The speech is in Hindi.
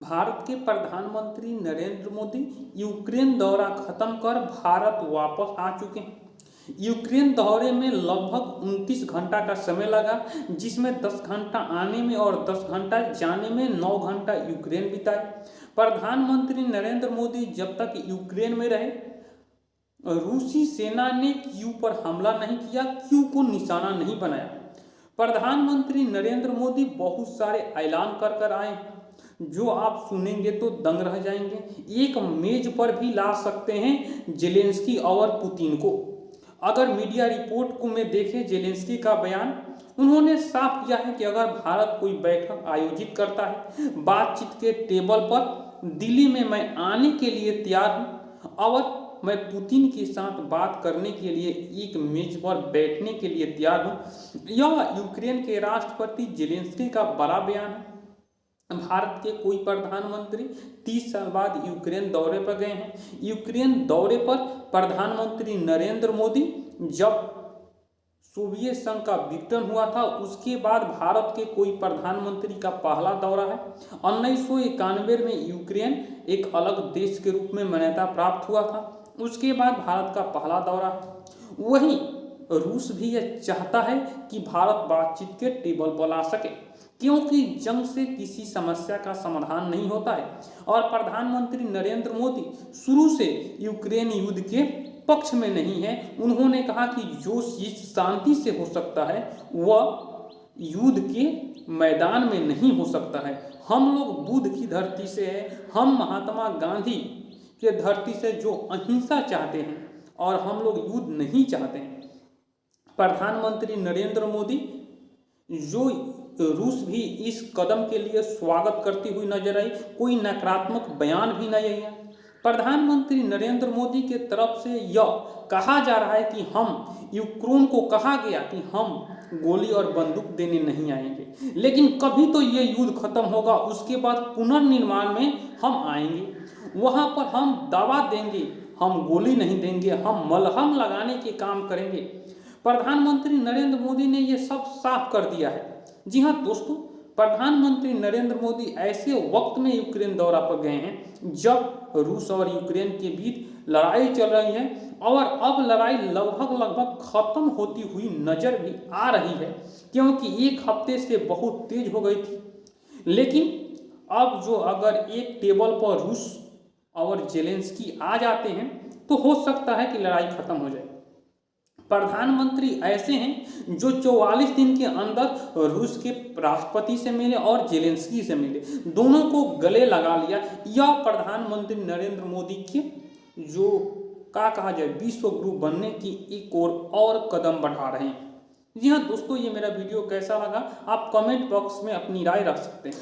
भारत के प्रधानमंत्री नरेंद्र मोदी यूक्रेन दौरा खत्म कर भारत वापस आ चुके हैं। यूक्रेन दौरे में लगभग 29 घंटा का समय लगा, जिसमें 10 घंटा आने में और 10 घंटा जाने में 9 घंटा यूक्रेन बिताए। प्रधानमंत्री नरेंद्र मोदी जब तक यूक्रेन में रहे, रूसी सेना ने कीव पर हमला नहीं किया, कीव को निशाना नहीं बनाया। प्रधानमंत्री नरेंद्र मोदी बहुत सारे ऐलान कर आए हैं, जो आप सुनेंगे तो दंग रह जाएंगे। एक मेज पर भी ला सकते हैं जेलेंस्की और पुतिन को। अगर मीडिया रिपोर्ट को में देखें जेलेंस्की का बयान, उन्होंने साफ किया है कि अगर भारत कोई बैठक आयोजित करता है बातचीत के टेबल पर, दिल्ली में मैं आने के लिए तैयार हूँ और मैं पुतिन के साथ बात करने के लिए एक मेज पर बैठने के लिए तैयार हूँ। यह यूक्रेन के राष्ट्रपति जेलेंस्की का बड़ा बयान है। भारत के कोई प्रधानमंत्री 30 साल बाद यूक्रेन दौरे पर गए हैं। यूक्रेन दौरे पर प्रधानमंत्री नरेंद्र मोदी जब सोवियत संघ का विघटन हुआ था, उसके बाद भारत के कोई प्रधानमंत्री का पहला दौरा है। 1991 में यूक्रेन एक अलग देश के रूप में मान्यता प्राप्त हुआ था, उसके बाद भारत का पहला दौरा है। वहीं रूस भी यह चाहता है कि भारत बातचीत के टेबल पर ला सके, क्योंकि जंग से किसी समस्या का समाधान नहीं होता है। और प्रधानमंत्री नरेंद्र मोदी शुरू से यूक्रेन युद्ध के पक्ष में नहीं है। उन्होंने कहा कि जो चीज शांति से हो सकता है वह युद्ध के मैदान में नहीं हो सकता है। हम लोग बुद्ध की धरती से है, हम महात्मा गांधी के धरती से जो अहिंसा चाहते हैं, और हम लोग युद्ध नहीं चाहते हैं। प्रधानमंत्री नरेंद्र मोदी जो रूस भी इस कदम के लिए स्वागत करती हुई नजर आई, कोई नकारात्मक बयान भी नहीं आया। प्रधानमंत्री नरेंद्र मोदी के तरफ से यह कहा जा रहा है कि हम यूक्रेन को कहा गया कि हम गोली और बंदूक देने नहीं आएंगे, लेकिन कभी तो ये युद्ध खत्म होगा, उसके बाद पुनर्निर्माण में हम आएंगे। वहां पर हम दावा देंगे, हम गोली नहीं देंगे, हम मलहम लगाने के काम करेंगे। प्रधानमंत्री नरेंद्र मोदी ने यह सब साफ कर दिया है। जी हाँ दोस्तों, प्रधानमंत्री नरेंद्र मोदी ऐसे वक्त में यूक्रेन दौरा पर गए हैं जब रूस और यूक्रेन के बीच लड़ाई चल रही है, और अब लड़ाई लगभग खत्म होती हुई नजर भी आ रही है, क्योंकि एक हफ्ते से बहुत तेज हो गई थी। लेकिन अब जो अगर एक टेबल पर रूस और जेलेंस्की आ जाते हैं तो हो सकता है कि लड़ाई खत्म हो जाए। प्रधानमंत्री ऐसे हैं जो 44 दिन के अंदर रूस के राष्ट्रपति से मिले और जेलेंस्की से मिले, दोनों को गले लगा लिया। यह प्रधानमंत्री नरेंद्र मोदी के जो कहा जाए विश्व गुरु बनने की एक और कदम बढ़ा रहे हैं। जी हाँ दोस्तों, ये मेरा वीडियो कैसा लगा आप कमेंट बॉक्स में अपनी राय रख सकते हैं।